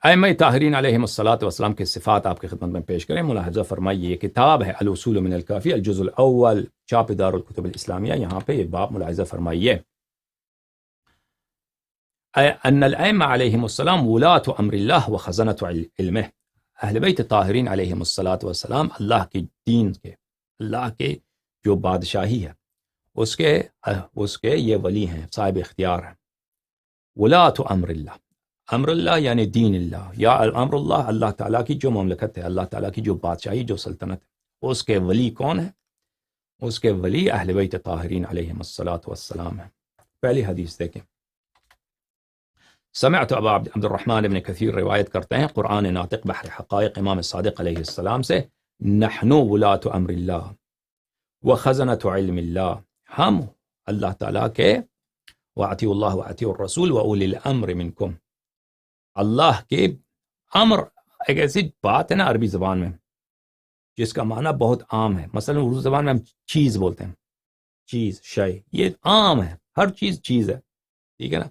ائمہ طاہرین علیہم الصلاۃ والسلام کے صفات آپ کی خدمت میں پیش کریں. ملاحظہ فرمائیے، یہ کتاب ہے الاصول من الکافی الجزء الاول، چاپ دار الکتب الاسلامیہ. یہاں پہ یہ باب ملاحظہ فرمائیے، ان الائمہ علیہم السلام ولاۃ امر اللہ و خزنۃ علمہ. اہل بیت طاہرین علیہم الصلاۃ والسلام اللہ کے دین کے، اللہ کے جو بادشاہی ہے اس کے یہ ولی ہیں، صاحب اختیار ہیں. ولاۃ امر اللہ، امر اللہ یعنی دین اللہ، یا امر اللہ اللہ تعالیٰ کی جو مملکت ہے، اللہ تعالیٰ کی جو بادشاہی، جو سلطنت ہے، اس کے ولی کون ہے؟ اس کے ولی اہل بیت طاہرین علیہم الصلاۃ والسلام ہیں. پہلی حدیث دیکھیں. سمعت ابا عبد الرحمن ابن کثیر روایت کرتے ہیں قرآن ناطق بحر حقائق امام صادق علیہ السلام سے، نحن ولاۃ امر اللہ وخزنۃ علم اللہ، ہم اللہ تعالیٰ کے واطیعوا اللہ واطیعوا الرسول واولی الامر منکم، اللہ کے امر ایک ایسی بات ہے نا عربی زبان میں جس کا معنی بہت عام ہے. مثلا اردو زبان میں ہم چیز بولتے ہیں، چیز، شے، یہ عام ہے، ہر چیز چیز ہے، ٹھیک ہے نا.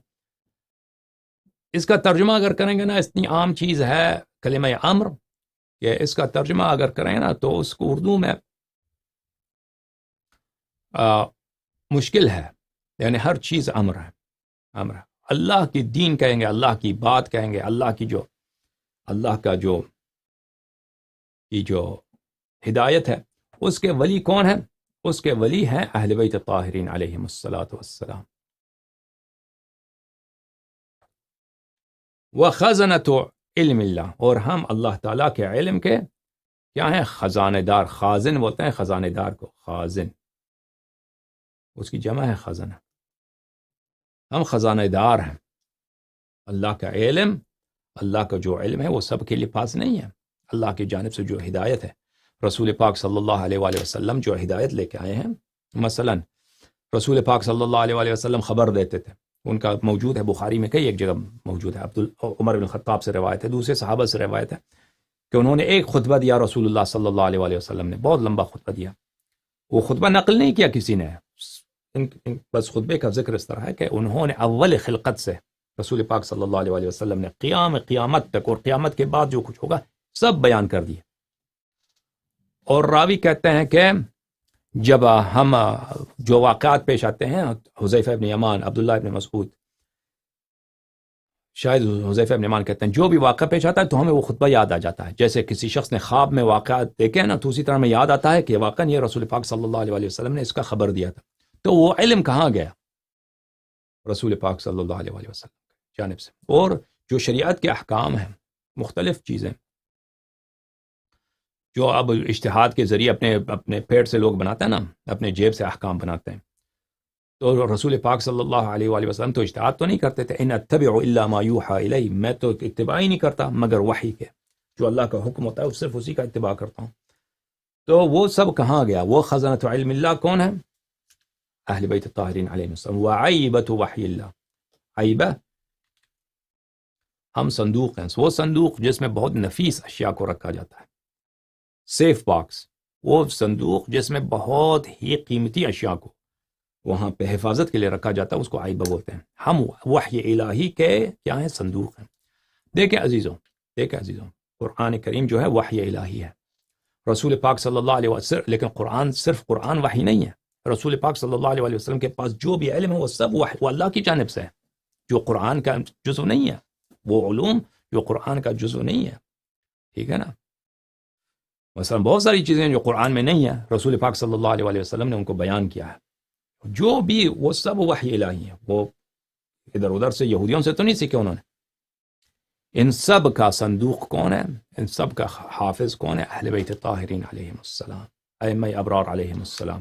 اس کا ترجمہ اگر کریں گے نا، اتنی عام چیز ہے کلمہ امر، کہ اس کا ترجمہ اگر کریں نا تو اس کو اردو میں مشکل ہے. یعنی ہر چیز امر ہے، امر ہے. اللہ کی دین کہیں گے، اللہ کی بات کہیں گے، اللہ کی جو اللہ کا جو ہدایت ہے، اس کے ولی کون ہے؟ اس کے ولی ہیں اہل بیت طاہرین علیہم الصلاۃ والسلام. وخزنۃ علم اللہ، اور ہم اللہ تعالیٰ کے علم کے کیا ہیں؟ خزانہ دار. خازن بولتے ہیں خزانہ دار کو، خازن اس کی جمع ہے خزانہ. ہم خزانہ دار ہیں. اللہ کا علم، اللہ کا جو علم ہے وہ سب کے لیے پاس نہیں ہے. اللہ کی جانب سے جو ہدایت ہے، رسول پاک صلی اللہ علیہ وآلہ وسلم جو ہدایت لے کے آئے ہیں. مثلا رسول پاک صلی اللہ علیہ وآلہ وسلم خبر دیتے تھے، ان کا موجود ہے بخاری میں، کئی ایک جگہ موجود ہے. عمر بن خطاب سے روایت ہے، دوسرے صحابہ سے روایت ہے کہ انہوں نے ایک خطبہ دیا رسول اللہ صلی اللہ علیہ وآلہ وسلم نے، بہت لمبا خطبہ دیا. وہ خطبہ نقل نہیں کیا کسی نے، بس خطبے کا ذکر اس طرح ہے کہ انہوں نے اول خلقت سے رسول پاک صلی اللہ علیہ وآلہ وسلم نے قیامت تک اور قیامت کے بعد جو کچھ ہوگا سب بیان کر دیے. اور راوی کہتے ہیں کہ جب ہم جو واقعات پیش آتے ہیں، حذیفہ ابن یمان، عبداللہ ابن مسعود، شاید حذیفہ ابن یمان کہتے ہیں جو بھی واقعہ پیش آتا ہے تو ہمیں وہ خطبہ یاد آ جاتا ہے. جیسے کسی شخص نے خواب میں واقعات دیکھے نا، تو اسی طرح ہمیں یاد آتا ہے کہ واقعا یہ رسول پاک صلی اللہ علیہ وسلم نے اس کا خبر دیا تھا. تو وہ علم کہاں گیا؟ رسول پاک صلی اللہ علیہ وسلم کی جانب سے. اور جو شریعت کے احکام ہیں، مختلف چیزیں جو اب اجتہاد کے ذریعے اپنے پیٹ سے لوگ بناتے ہیں نا، اپنے جیب سے احکام بناتے ہیں، تو رسول پاک صلی اللہ علیہ وآلہ وسلم تو اجتہاد تو نہیں کرتے تھے. ان اتبع الا ما یوحى الی، میں تو اتباع ہی نہیں کرتا مگر وحی کے، جو اللہ کا حکم ہوتا ہے صرف اسی کا اتباع کرتا ہوں. تو وہ سب کہاں گیا؟ وہ خزانۃ علم اللہ کون ہے؟ اہل بیت الطاہرین علیہم السلام. وعیبۃ وحی اللہ، عیبہ ہم صندوق ہیں، وہ صندوق جس میں بہت نفیس اشیاء کو رکھا جاتا ہے، سیف باکس، وہ صندوق جس میں بہت ہی قیمتی اشیاء کو وہاں پہ حفاظت کے لیے رکھا جاتا ہے، اس کو عیبہ بولتے ہیں. ہم وحی الہی کے کیا ہیں؟ صندوق ہیں. دیکھیں عزیزوں، قرآن کریم جو ہے وحی الہی ہے. رسول پاک صلی اللہ علیہ وسلم، لیکن قرآن صرف قرآن وحی نہیں ہے. رسول پاک صلی اللہ علیہ وسلم کے پاس جو بھی علم ہے وہ سب وہ اللہ کی جانب سے ہے، جو قرآن کا جزو نہیں ہے. وہ علوم جو قرآن کا جزو نہیں ہے، ٹھیک ہے نا. مثلا بہت ساری چیزیں جو قرآن میں نہیں ہیں، رسول پاک صلی اللہ علیہ وآلہ وسلم نے ان کو بیان کیا ہے. جو بھی وہ سب وحی الہی ہے. وہ ادھر ادھر سے یہودیوں سے تو نہیں سیکھے انہوں نے. ان سب کا صندوق کون ہے؟ ان سب کا حافظ کون ہے؟ اہل بیت طاہرین علیہم السلام، ائمہ ابرار علیہم السلام.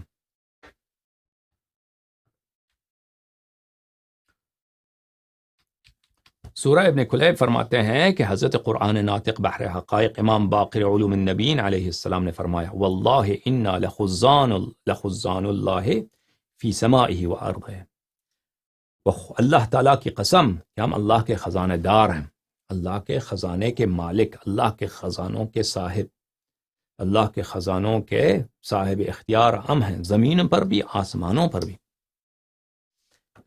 سورہ ابن کلیب فرماتے ہیں کہ حضرت قرآن ناطق بحر حقائق امام باقر علوم النبیین علیہ السلام نے فرمایا، واللہ انا لخزان اللہ فی سمائہ و ارضہ. اللہ تعالیٰ کی قسم کہ ہم اللہ کے خزانہ دار ہیں، اللہ کے خزانے کے مالک، اللہ کے خزانوں کے صاحب، اللہ کے خزانوں کے صاحب اختیار ہم ہیں، زمین پر بھی آسمانوں پر بھی.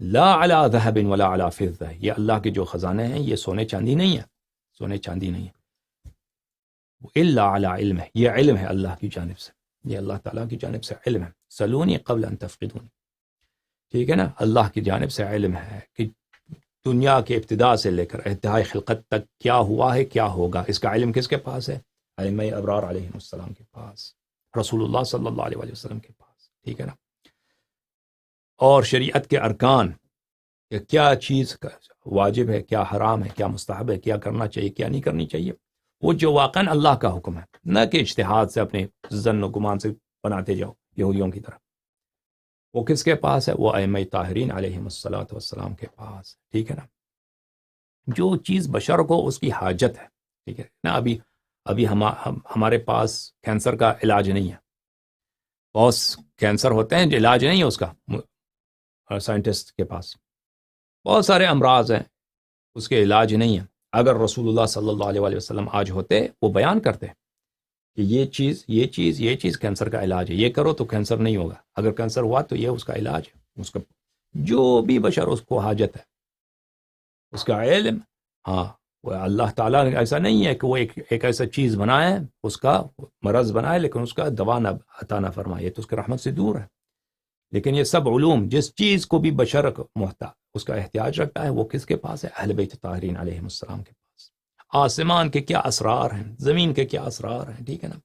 لا علی ذہب ولا علی فضہ، یہ اللہ کے جو خزانے ہیں یہ سونے چاندی نہیں ہے، سونے چاندی نہیں ہے، الا علی علم ہے، یہ علم ہے اللہ کی جانب سے، یہ اللہ تعالیٰ کی جانب سے علم ہے، سلونی قبل ان تفقدونی، ٹھیک ہے نا، اللہ کی جانب سے علم ہے کہ دنیا کے ابتدا سے لے کر انتہائی خلقت تک کیا ہوا ہے کیا ہوگا، اس کا علم کس کے پاس ہے؟ ائمہ ابرار علیہ السلام کے پاس، رسول اللہ صلی اللہ علیہ وسلم کے پاس، ٹھیک ہے نا۔ اور شریعت کے ارکان کہ کیا چیز واجب ہے، کیا حرام ہے، کیا مستحب ہے، کیا کرنا چاہیے کیا نہیں کرنی چاہیے، وہ جو واقعاً اللہ کا حکم ہے، نہ کہ اجتہاد سے اپنے ظن و گمان سے بناتے جاؤ یہودیوں کی طرح، وہ کس کے پاس ہے؟ وہ ائمہ طاہرین علیہم الصلوۃ والسلام کے پاس، ٹھیک ہے نا۔ جو چیز بشر کو اس کی حاجت ہے، ٹھیک ہے نا، ابھی ہمارے پاس کینسر کا علاج نہیں ہے، بہت کینسر ہوتے ہیں جو علاج نہیں ہے اس کا سائنٹسٹ کے پاس، بہت سارے امراض ہیں اس کے علاج نہیں ہے، اگر رسول اللہ صلی اللہ علیہ وسلم آج ہوتے وہ بیان کرتے کہ یہ چیز کینسر کا علاج ہے، یہ کرو تو کینسر نہیں ہوگا، اگر کینسر ہوا تو یہ اس کا علاج ہے، اس کا جو بھی بشر اس کو حاجت ہے اس کا علم، ہاں وہ اللہ تعالیٰ ایسا نہیں ہے کہ وہ ایک ایسا چیز بنائے اس کا مرض بنائے لیکن اس کا دوا نہ عطا نہ فرمائے، تو اس کے رحمت سے دور ہے، لیکن یہ سب علوم جس چیز کو بھی بشر اس کا احتیاج رکھتا ہے وہ کس کے پاس ہے؟ اہل بیت طاہرین علیہم السلام کے پاس۔ آسمان کے کیا اسرار ہیں، زمین کے کیا اسرار ہیں، ٹھیک ہے نا،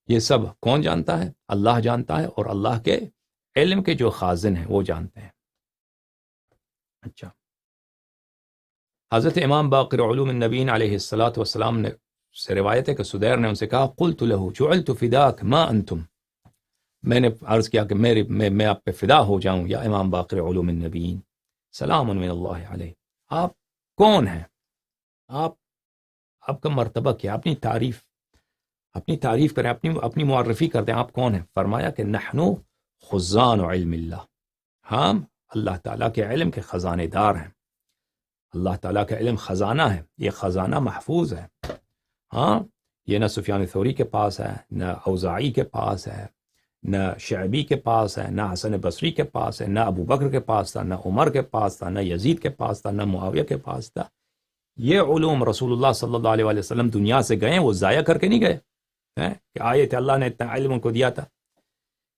یہ سب کون جانتا ہے؟ اللہ جانتا ہے، اور اللہ کے علم کے جو خازن ہیں وہ جانتے ہیں۔ اچھا، حضرت امام باقر علوم النبیین علیہ الصلاۃ والسلام نے سے روایت ہے کہ سدیر نے ان سے کہا قلت له جعلت فداک ما انتم، میں نے عرض کیا کہ میں آپ پہ فدا ہو جاؤں یا امام باقر علوم النبیین، سلام من اللہ علیہ، آپ کون ہیں، آپ کا مرتبہ کیا، اپنی تعریف کریں، اپنی معرفی کر دیں، آپ کون ہیں؟ فرمایا کہ نحنو خزان علم اللہ، ہم اللہ تعالیٰ کے علم کے خزانے دار ہیں، اللہ تعالیٰ کا علم خزانہ ہے، یہ خزانہ محفوظ ہے، ہاں یہ نہ سفیان ثوری کے پاس ہے، نہ اوزاعی کے پاس ہے، نہ شعبی کے پاس ہے، نہ حسن بصری کے پاس ہے، نہ ابو بکر کے پاس تھا، نہ عمر کے پاس تھا، نہ یزید کے پاس تھا، نہ معاویہ کے پاس تھا، یہ علوم رسول اللہ صلی اللہ علیہ وسلم دنیا سے گئے، وہ ضائع کر کے نہیں گئے کہ آئے تھے اللہ نے اتنا علم ان کو دیا تھا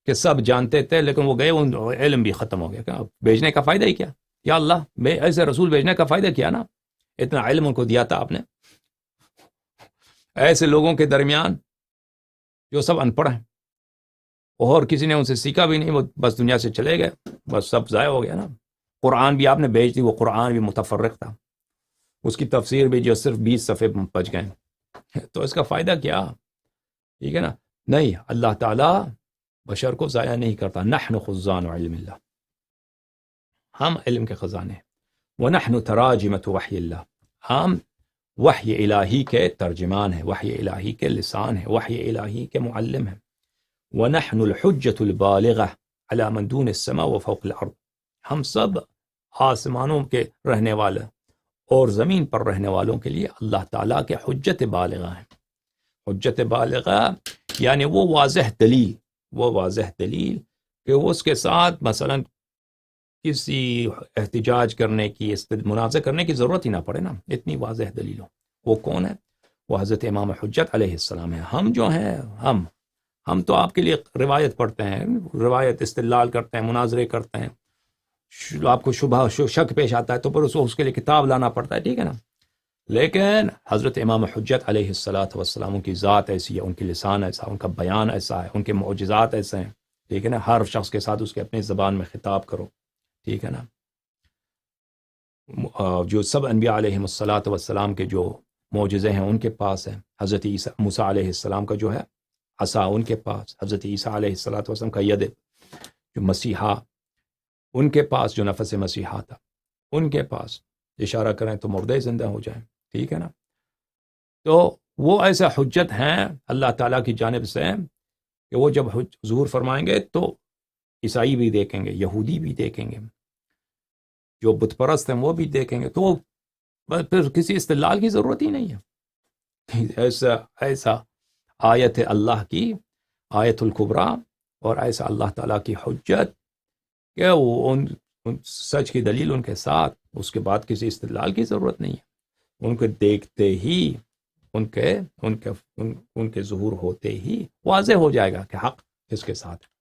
کہ سب جانتے تھے لیکن وہ گئے ان علم بھی ختم ہو گیا، کہ بھیجنے کا فائدہ ہی کیا، یا اللہ ایسے رسول بھیجنے کا فائدہ کیا نا، اتنا علم ان کو دیا تھا آپ نے، ایسے لوگوں کے درمیان جو سب ان پڑھ ہیں اور کسی نے ان سے سیکھا بھی نہیں، وہ بس دنیا سے چلے گئے، بس سب ضائع ہو گیا نا۔ قرآن بھی آپ نے بھیج دی، وہ قرآن بھی متفرق تھا، اس کی تفسیر بھی جو صرف 20 صفحے بچ گئے، تو اس کا فائدہ کیا، ٹھیک ہے نا، نہیں، اللہ تعالیٰ بشر کو ضائع نہیں کرتا، نحن خزان علم اللہ، ہم علم کے خزانے ہیں، ونحن تراجمۃ وحی اللہ، ہم وحی الہی کے ترجمان ہیں، وحی الہی کے لسان ہیں، وحی الہی کے معلم ہیں، ونحن الحجۃ البالغہ علی من دون السماء وفوق الارض، ہم سب آسمانوں کے رہنے والے اور زمین پر رہنے والوں کے لیے اللہ تعالیٰ کے حجت بالغہ ہیں، حجت بالغہ یعنی وہ واضح دلیل کہ وہ اس کے ساتھ مثلا کسی احتجاج کرنے کی منازع کرنے کی ضرورت ہی نہ پڑے نا، اتنی واضح دلیل ہو، وہ کون ہے؟ وہ حضرت امام حجت علیہ السلام ہیں۔ ہم جو ہیں ہم تو آپ کے لیے روایت پڑھتے ہیں، روایت استدلال کرتے ہیں، مناظرے کرتے ہیں، آپ کو شبہ شک پیش آتا ہے تو پھر اس کے لیے کتاب لانا پڑتا ہے، ٹھیک ہے نا، لیکن حضرت امام حجت علیہ السلام کی ذات ایسی ہے، ان کی لسان ایسا، ان کا بیان ایسا ہے، ان کے معجزات ایسے ہیں، ٹھیک ہے نا، ہر شخص کے ساتھ اس کے اپنی زبان میں خطاب کرو، ٹھیک ہے نا، جو سب انبیاء علیہ السلام کے جو معجزے ہیں ان کے پاس ہے، حضرت موسیٰ علیہ السلام کا جو ہے عصا ان کے پاس، حضرت عیسیٰ علیہ السلام کا ید جو مسیحا ان کے پاس، جو نفس مسیحا تھا ان کے پاس، اشارہ کریں تو مردے زندہ ہو جائیں، ٹھیک ہے نا، تو وہ ایسا حجت ہیں اللہ تعالیٰ کی جانب سے کہ وہ جب ظہور فرمائیں گے تو عیسائی بھی دیکھیں گے، یہودی بھی دیکھیں گے، جو بت پرست ہیں وہ بھی دیکھیں گے، تو پھر کسی استدلال کی ضرورت ہی نہیں ہے، ایسا آیت اللہ کی، آیت الکبریٰ، اور ایسا اللہ تعالیٰ کی حجت کہ وہ ان سچ کی دلیل ان کے ساتھ، اس کے بعد کسی استدلال کی ضرورت نہیں ہے، ان کو دیکھتے ہی ان کے ظہور ہوتے ہی واضح ہو جائے گا کہ حق کس کے ساتھ ہے.